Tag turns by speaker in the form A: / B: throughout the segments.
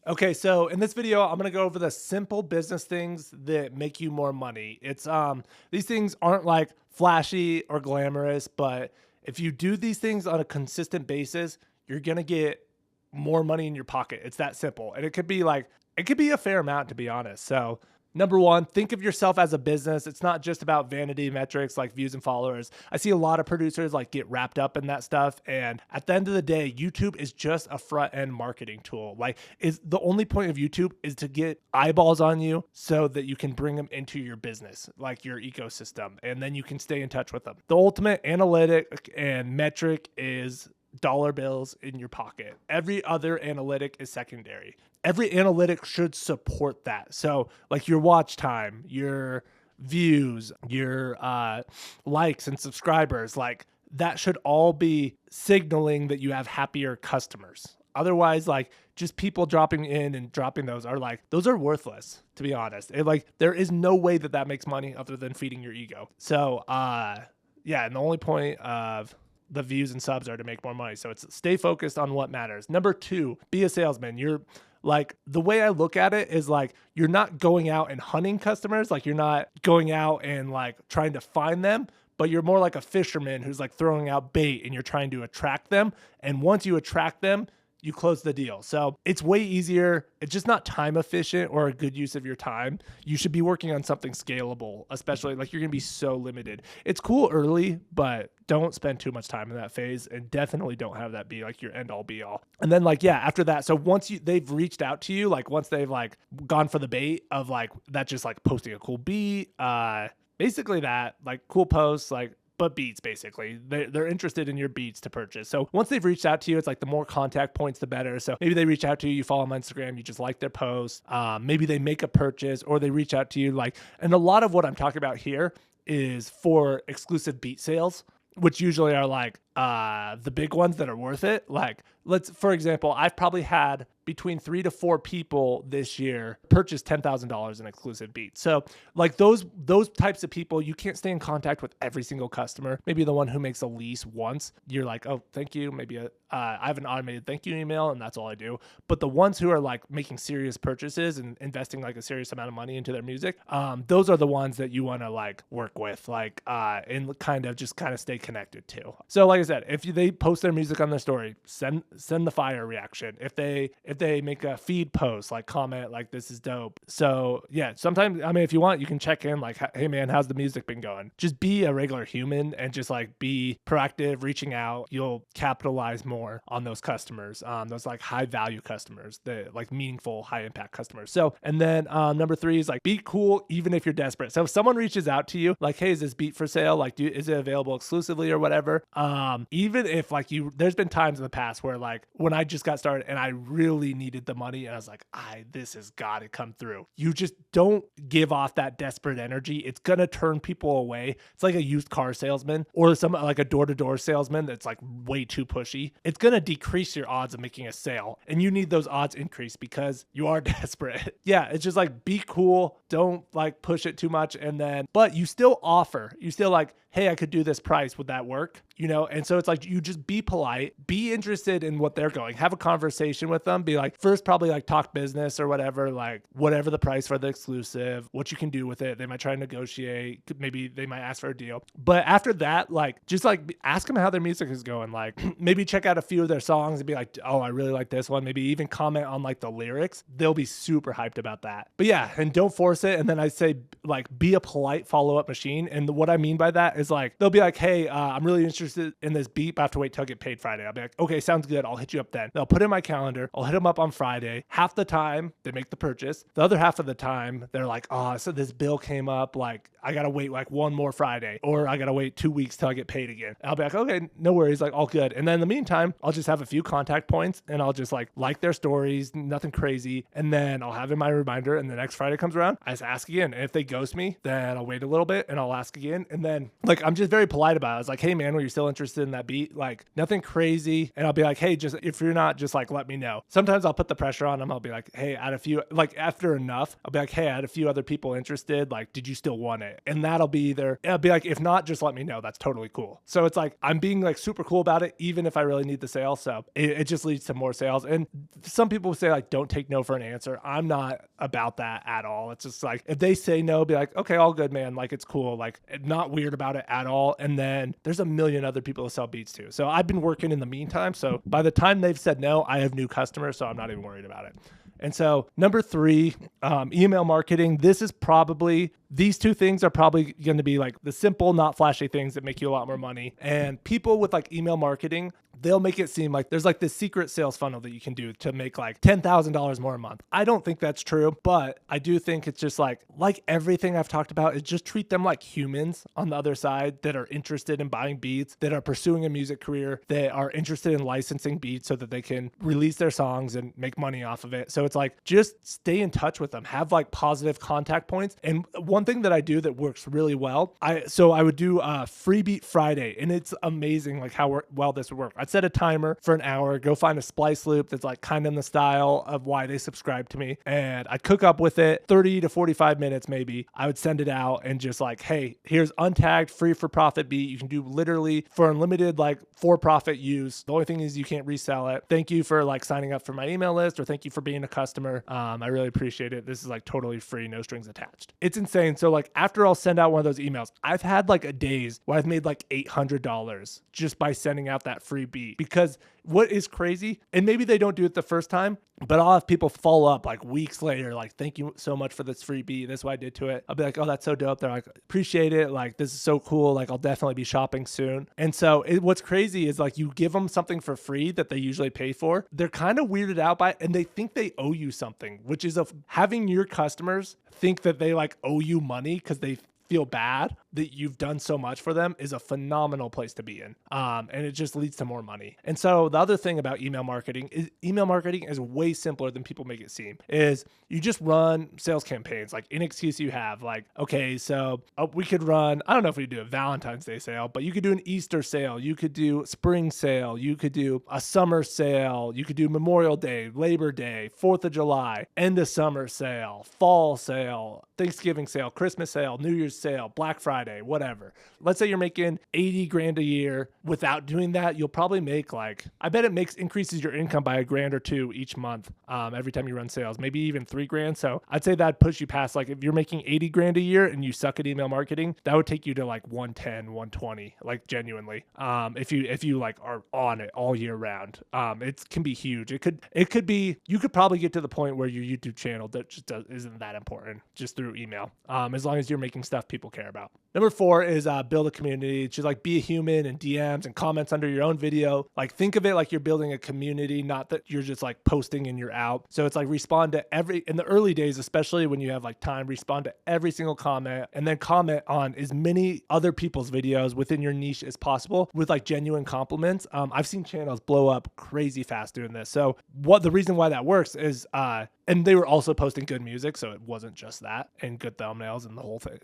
A: Okay, so in this video, I'm gonna go over the simple business things that make you more money. These things aren't like flashy or glamorous, but if you do these things on a consistent basis, you're gonna get more money in your pocket. It's that simple. And it could be a fair amount, to be honest. So number one, think of yourself as a business. It's not just about vanity metrics like views and followers. I see a lot of producers like get wrapped up in that stuff. And at the end of the day, YouTube is just a front end marketing tool. Like, is the only point of YouTube is to get eyeballs on you so that you can bring them into your business, like your ecosystem, and then you can stay in touch with them. The ultimate analytic and metric is dollar bills in your pocket. Every other analytic is secondary. Every analytic should support that. So like your watch time, your views, your likes and subscribers, like that should all be signaling that you have happier customers. Otherwise, like just people dropping in and dropping those are worthless, to be honest. There is no way that that makes money other than feeding your ego. So yeah, and the only point of the views and subs are to make more money. So it's stay focused on what matters. Number two, be a salesman. You're like, the way I look at it is like, you're not going out and hunting customers. Like you're not going out and like trying to find them, but you're more like a fisherman who's like throwing out bait and you're trying to attract them. And once you attract them, you close the deal. So it's way easier. It's just not time efficient or a good use of your time. You should be working on something scalable, especially like you're going to be so limited. It's cool early, but don't spend too much time in that phase, and definitely don't have that be like your end all be all. And then like, yeah, after that, so once they've reached out to you, like once they've like gone for the bait of like that, just like posting a cool beat, basically that like cool posts, like, but beats basically. They're interested in your beats to purchase. So once they've reached out to you, it's like the more contact points, the better. So maybe they reach out to you, you follow them on Instagram, you just like their post. Maybe they make a purchase or they reach out to you. Like, and a lot of what I'm talking about here is for exclusive beat sales, which usually are like the big ones that are worth it. Like for example, I've probably had between 3 to 4 people this year purchase $10,000 in exclusive beats. So like those types of people, you can't stay in contact with every single customer. Maybe the one who makes a lease once, you're like, oh, thank you. Maybe I have an automated thank you email and that's all I do. But the ones who are like making serious purchases and investing like a serious amount of money into their music, those are the ones that you want to like work with, like, and kind of stay connected to. So like I said, if they post their music on their story, send the fire reaction. If they make a feed post, like comment like this is dope. So yeah, sometimes, I mean, if you want, you can check in like, hey man, how's the music been going? Just be a regular human and just like be proactive, reaching out. You'll capitalize more on those customers, those like high value customers, the like meaningful, high impact customers. So, and then number 3 is like, be cool even if you're desperate. So if someone reaches out to you like, hey, is this beat for sale? Like, is it available exclusively or whatever? Even if like there's been times in the past where like when I just got started and I really needed the money and I was like, this has got to come through. You just don't give off that desperate energy. It's going to turn people away. It's like a used car salesman or like a door-to-door salesman that's like way too pushy. It's going to decrease your odds of making a sale, and you need those odds increased because you are desperate. Yeah, it's just like, be cool. Don't like push it too much. But you still offer. You still like, hey, I could do this price. Would that work? And so it's like, you just be polite, be interested in what they're going, have a conversation with them, be like, first probably like talk business or whatever, like whatever the price for the exclusive, what you can do with it. They might try to negotiate. Maybe they might ask for a deal. But after that, like, just like ask them how their music is going. Like maybe check out a few of their songs and be like, oh, I really like this one. Maybe even comment on like the lyrics. They'll be super hyped about that. But yeah, and don't force it. And then I say like, be a polite follow-up machine. And what I mean by that is like, they'll be like, hey, I'm really interested in this beat, but I have to wait till I get paid Friday. I'll be like, okay, sounds good. I'll hit you up then. They'll put it in my calendar. I'll hit them up on Friday. Half the time they make the purchase. The other half of the time they're like, oh, so this bill came up. Like I got to wait like one more Friday, or I got to wait 2 weeks till I get paid again. And I'll be like, okay, no worries. Like all good. And then in the meantime, I'll just have a few contact points and I'll just like their stories, nothing crazy. And then I'll have in my reminder, and the next Friday comes around, I just ask again. And if they ghost me, then I'll wait a little bit and I'll ask again. And then like, I'm just very polite about it. I was like, hey man, were you still interested in that beat? Like, nothing crazy. And I'll be like, hey, just if you're not, just like, let me know. Sometimes I'll put the pressure on them. I'll be like, hey, I had a few, like after enough, I'll be like, hey, I had a few other people interested. Like, did you still want it? And that'll be either, I'll be like, if not, just let me know. That's totally cool. So it's like, I'm being like super cool about it, even if I really need the sale. So it just leads to more sales. And some people say like, don't take no for an answer. I'm not about that at all. It's just like, if they say no, be like, okay, all good, man. Like, it's cool. Like, not weird about it at all. And then there's a million other people to sell beats to. So I've been working in the meantime. So by the time they've said no, I have new customers. So I'm not even worried about it. And so number 3, email marketing. This is probably, these two things are probably going to be like the simple, not flashy things that make you a lot more money. And people with like email marketing, they'll make it seem like there's like this secret sales funnel that you can do to make like $10,000 more a month. I don't think that's true, but I do think it's just like everything I've talked about is just treat them like humans on the other side that are interested in buying beats, that are pursuing a music career, that are interested in licensing beats so that they can release their songs and make money off of it. So it's like, just stay in touch with them, have like positive contact points. And one thing that I do that works really well, I would do a free beat Friday, and it's amazing like how well this would work. I'd set a timer for an hour, go find a splice loop that's like kind of in the style of why they subscribe to me, and I'd cook up with it 30 to 45 minutes maybe. I would send it out and just like, hey, here's untagged free for profit beat. You can do literally for unlimited like for profit use. The only thing is you can't resell it. Thank you for like signing up for my email list, or thank you for being a customer. I really appreciate it. This is like totally free, no strings attached. It's insane. So like after I'll send out one of those emails, I've had like a days where I've made like $800 just by sending out that free beat. Because what is crazy, and maybe they don't do it the first time, but I'll have people follow up like weeks later, like, thank you so much for this free beat. That's what I did to it. I'll be like, oh, that's so dope. They're like, appreciate it. Like, this is so cool. Like, I'll definitely be shopping soon. And so what's crazy is like, you give them something for free that they usually pay for. They're kind of weirded out by it, and they think they owe you something, which is of having your customers think that they like owe you money because they feel bad that you've done so much for them is a phenomenal place to be in. And it just leads to more money. And so the other thing about email marketing is way simpler than people make it seem. Is you just run sales campaigns, like any excuse you have. Like, okay, so we could run, I don't know if we do a Valentine's Day sale, but you could do an Easter sale. You could do spring sale. You could do a summer sale. You could do Memorial Day, Labor Day, 4th of July, end of summer sale, fall sale, Thanksgiving sale, Christmas sale, New Year's sale, Black Friday, whatever. Let's say you're making 80 grand a year. Without doing that, you'll probably make like, I bet it increases your income by $1,000 or $2,000 each month every time you run sales, maybe even $3,000. So I'd say that'd push you past, like, if you're making 80 grand a year and you suck at email marketing, that would take you to like 110, 120, like genuinely. If you like are on it all year round, it can be huge. It could be, you could probably get to the point where your YouTube channel that just isn't that important just through email. As long as you're making stuff people care about. Number 4 is build a community. Just like be a human and DMs and comments under your own video. Like, think of it like you're building a community, not that you're just like posting and you're out. So it's like respond to in the early days, especially when you have like time, respond to every single comment, and then comment on as many other people's videos within your niche as possible with like genuine compliments. I've seen channels blow up crazy fast doing this. So the reason why that works is, and they were also posting good music. So it wasn't just that, and good thumbnails and the whole thing.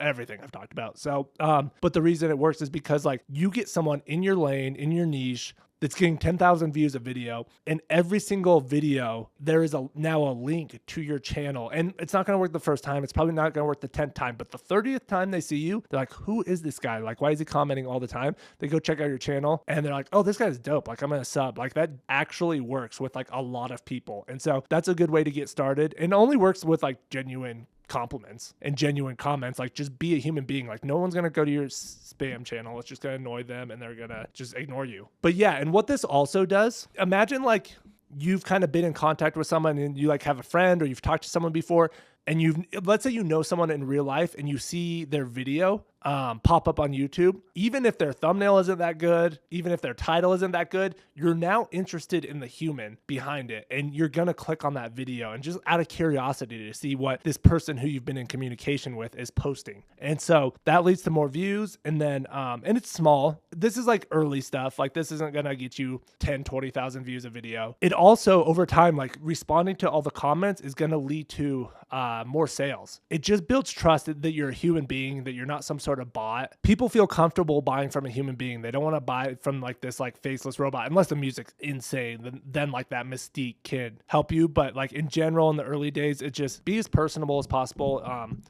A: Everything I've talked about. So, but the reason it works is because like you get someone in your lane, in your niche, that's getting 10,000 views a video, and every single video, there is now a link to your channel. And it's not going to work the first time. It's probably not going to work the 10th time, but the 30th time they see you, they're like, who is this guy? Like, why is he commenting all the time? They go check out your channel and they're like, oh, this guy's dope. Like, I'm going to sub. Like, that actually works with like a lot of people. And so that's a good way to get started. And it only works with like genuine compliments and genuine comments. Like, just be a human being. Like, no one's going to go to your spam channel. It's just going to annoy them and they're going to just ignore you. But yeah, and what this also does, imagine like you've kind of been in contact with someone and you like have a friend or you've talked to someone before, and let's say you know someone in real life and you see their video pop up on YouTube. Even if their thumbnail isn't that good, even if their title isn't that good, you're now interested in the human behind it, and you're gonna click on that video and just out of curiosity to see what this person who you've been in communication with is posting. And so that leads to more views. And then and it's small. This is like early stuff. Like, this isn't gonna get you 10, 20,000 views a video. It also, over time, like responding to all the comments is gonna lead to more sales. It just builds trust that you're a human being, that you're not some sort of bot. People feel comfortable buying from a human being. They don't want to buy from like this like faceless robot unless the music's insane. Then like that mystique can help you. But like in general, in the early days, it just be as personable as possible.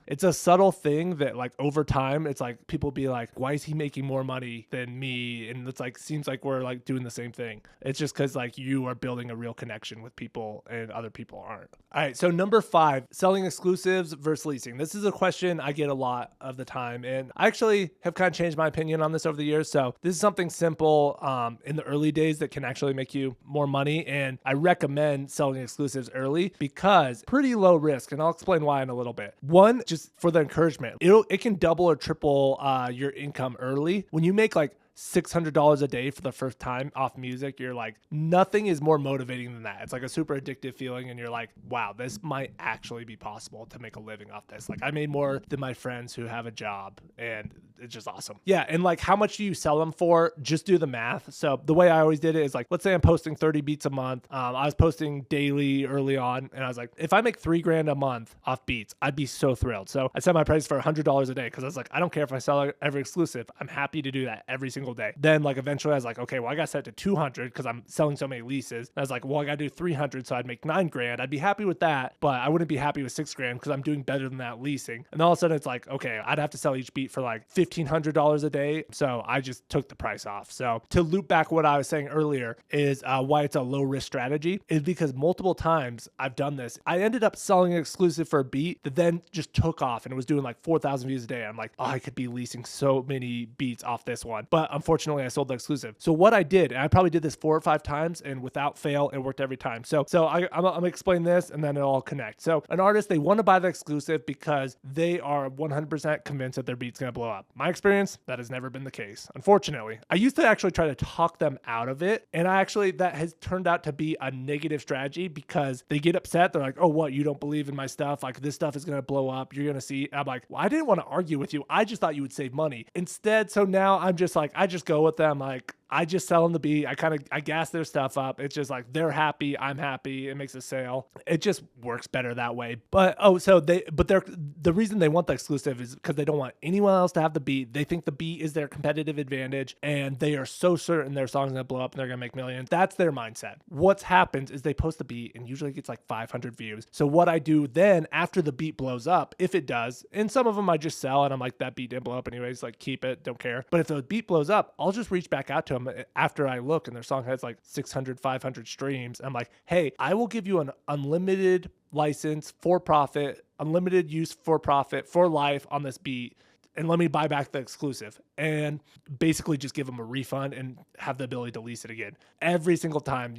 A: It's a subtle thing that like over time, it's like people be like, why is he making more money than me? And it's like, seems like we're like doing the same thing. It's just because like you are building a real connection with people and other people aren't. All right. So number 5, selling exclusives versus leasing. This is a question I get a lot of the time. And I actually have kind of changed my opinion on this over the years. So this is something simple in the early days that can actually make you more money. And I recommend selling exclusives early because pretty low risk. And I'll explain why in a little bit. One, just for the encouragement, it can double or triple your income early. When you make like $600 a day for the first time off music, you're like, nothing is more motivating than that. It's like a super addictive feeling. And you're like, wow, this might actually be possible to make a living off this. Like I made more than my friends who have a job, and it's just awesome. Yeah. And like, how much do you sell them for? Just do the math. So the way I always did it is like, let's say I'm posting 30 beats a month. I was posting daily early on, and I was like, if I make $3,000 a month off beats, I'd be so thrilled. So I set my price for $100 a day because I was like, I don't care if I sell every exclusive. I'm happy to do that every single day. Then like eventually I was like, okay, well I got set to 200 because I'm selling so many leases. And I was like, well, I got to do 300, so I'd make $9,000. I'd be happy with that, but I wouldn't be happy with $6,000 because I'm doing better than that leasing. And all of a sudden it's like, okay, I'd have to sell each beat for like $1,500 a day. So I just took the price off. So to loop back what I was saying earlier is why it's a low risk strategy is because multiple times I've done this. I ended up selling an exclusive for a beat that then just took off and it was doing like 4,000 views a day. I'm like, oh, I could be leasing so many beats off this one. But unfortunately I sold the exclusive. So what I did, and I probably did this 4 or 5 times, and without fail, it worked every time. So I'm gonna explain this and then it'll all connect. So an artist, they want to buy the exclusive because they are 100% convinced that their beat's gonna blow up. My experience, that has never been the case. Unfortunately, I used to actually try to talk them out of it. And that has turned out to be a negative strategy because they get upset. They're like, oh, what? You don't believe in my stuff? Like this stuff is going to blow up. You're going to see. I'm like, well, I didn't want to argue with you. I just thought you would save money. Instead, so now I'm just like, I just go with them. Like, I just sell them the beat. I gas their stuff up. It's just like they're happy, I'm happy. It makes a sale. It just works better that way. But the reason they want the exclusive is because they don't want anyone else to have the beat. They think the beat is their competitive advantage, and they are so certain their song's gonna blow up and they're gonna make millions. That's their mindset. What's happens is they post the beat and usually it gets like 500 views. So what I do then after the beat blows up, if it does, and some of them I just sell and I'm like, that beat didn't blow up anyways, like keep it, don't care. But if the beat blows up, I'll just reach back out to them after I look and their song has like 600, 500 streams. I'm like, hey, I will give you an unlimited license for profit, unlimited use for profit for life on this beat. And let me buy back the exclusive, and basically just give them a refund and have the ability to lease it again. Every single time,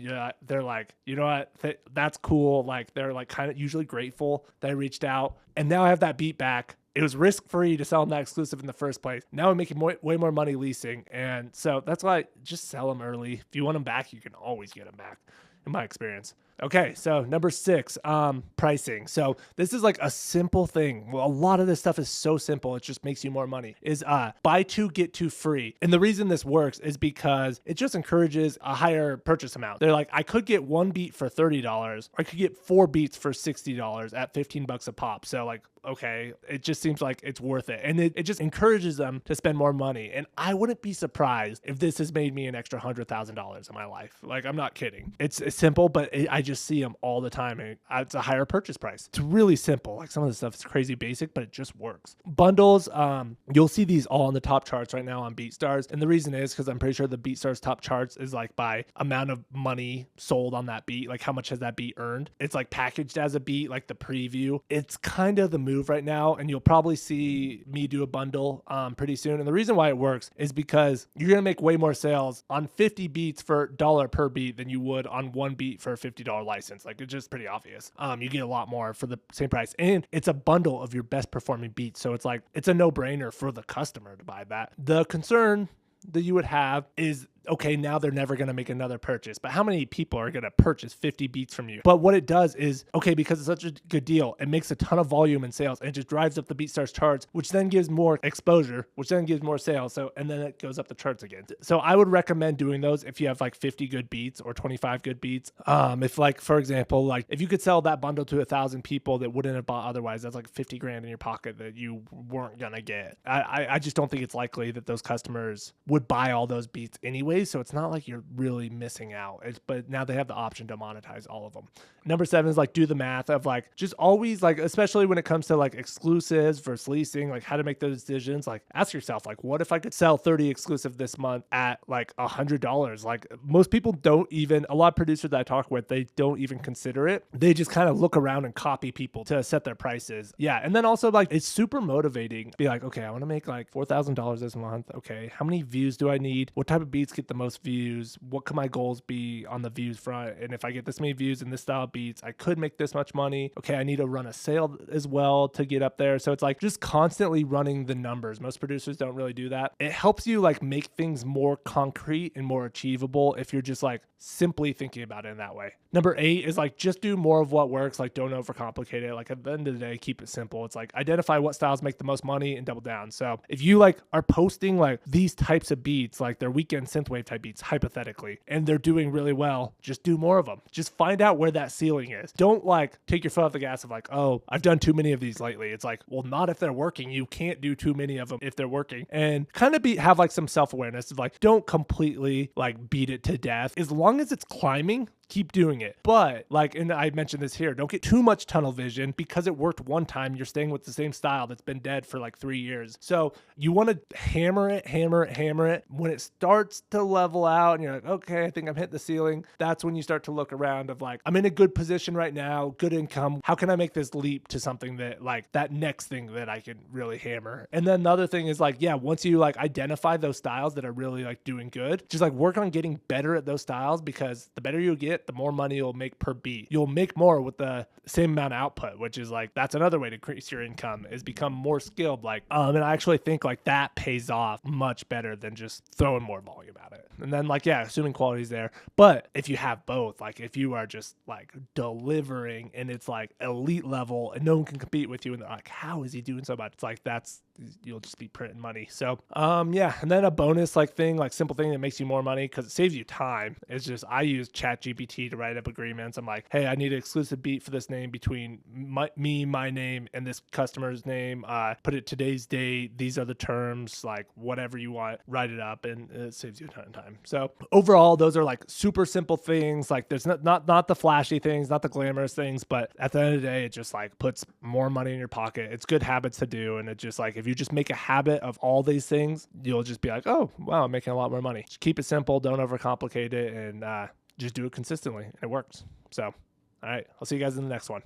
A: they're like, you know what, that's cool. Like they're like kind of usually grateful that I reached out, and now I have that beat back. It was risk-free to sell them that exclusive in the first place. Now I'm making way more money leasing. And so that's why just sell them early. If you want them back, you can always get them back, in my experience. Okay, so number 6, pricing. So this is like a simple thing. Well, a lot of this stuff is so simple, it just makes you more money. Is buy 2, get 2 free. And the reason this works is because it just encourages a higher purchase amount. They're like, I could get 1 beat for $30, or I could get 4 beats for $60 at $15 a pop. So like, okay, it just seems like it's worth it. And it just encourages them to spend more money. And I wouldn't be surprised if this has made me an extra $100,000 in my life. Like, I'm not kidding. It's simple, but I just see them all the time. And it's a higher purchase price. It's really simple. Like some of the stuff is crazy basic, but it just works. Bundles, you'll see these all on the top charts right now on BeatStars. And the reason is because I'm pretty sure the BeatStars top charts is like by amount of money sold on that beat. Like how much has that beat earned? It's like packaged as a beat, like the preview. It's kind of the move right now, and you'll probably see me do a bundle pretty soon. And the reason why it works is because you're gonna make way more sales on 50 beats for $1 per beat than you would on 1 beat for a $50 license. Like it's just pretty obvious. You get a lot more for the same price, and it's a bundle of your best performing beats. So it's like it's a no-brainer for the customer to buy that. The concern that you would have is okay, now they're never going to make another purchase. But how many people are going to purchase 50 beats from you? But what it does is, okay, because it's such a good deal, it makes a ton of volume in sales and it just drives up the BeatStars charts, which then gives more exposure, which then gives more sales. So, and then it goes up the charts again. So I would recommend doing those if you have like 50 good beats or 25 good beats. If like, for example, like if you could sell that bundle to 1,000 people that wouldn't have bought otherwise, that's like 50 grand in your pocket that you weren't going to get. I just don't think it's likely that those customers would buy all those beats anyway. So it's not like you're really missing out. But now they have the option to monetize all of them. Number 7 is like do the math of like just always like, especially when it comes to like exclusives versus leasing, like how to make those decisions. Like ask yourself, like, what if I could sell 30 exclusive this month at like $100? Like most people don't even, a lot of producers that I talk with, they don't even consider it. They just kind of look around and copy people to set their prices. Yeah. And then also like it's super motivating to be like, okay, I want to make like $4,000 this month. Okay. How many views do I need? What type of beats get the most views? What can my goals be on the views front? And if I get this many views in this style of beats, I could make this much money. Okay. I need to run a sale as well to get up there. So it's like just constantly running the numbers. Most producers don't really do that. It helps you like make things more concrete and more achievable if you're just like simply thinking about it in that way. Number 8 is like just do more of what works. Like don't overcomplicate it. Like at the end of the day, keep it simple. It's like identify what styles make the most money and double down. So if you like are posting like these types of beats, like they're weekend synthwave type beats, hypothetically, and they're doing really well, just do more of them. Just find out where that ceiling is. Don't like take your foot off the gas of like, oh, I've done too many of these lately. It's like, well, not if they're working. You can't do too many of them if they're working. And kind of have like some self-awareness of like, don't completely like beat it to death. As long as it's climbing, keep doing it. But like, and I mentioned this here, don't get too much tunnel vision because it worked one time. You're staying with the same style that's been dead for like 3 years. So you want to hammer it. When it starts to level out and you're like, okay, I think I'm hitting the ceiling. That's when you start to look around of like, I'm in a good position right now, good income. How can I make this leap to something that like that next thing that I can really hammer? And then the other thing is like, yeah, once you like identify those styles that are really like doing good, just like work on getting better at those styles, because the better you get, the more money you'll make per beat. You'll make more with the same amount of output, which is like, that's another way to increase your income, is become more skilled. Like, and I actually think like that pays off much better than just throwing more volume at it. And then like, yeah, assuming quality's there. But if you have both, like if you are just like delivering and it's like elite level and no one can compete with you and they're like, how is he doing so much? It's like, you'll just be printing money. So, yeah. And then a bonus like thing, like simple thing that makes you more money because it saves you time, is just, I use ChatGPT to write up agreements. I'm like, hey, I need an exclusive beat for this name between my name and this customer's name. Put it today's date. These are the terms, like whatever you want, write it up, and it saves you a ton of time. So overall, those are like super simple things. Like there's not the flashy things, not the glamorous things, but at the end of the day, it just like puts more money in your pocket. It's good habits to do. And it just like, if you just make a habit of all these things, you'll just be like, oh, wow, I'm making a lot more money. Just keep it simple. Don't overcomplicate it. And, just do it consistently, and it works. So, all right, I'll see you guys in the next one.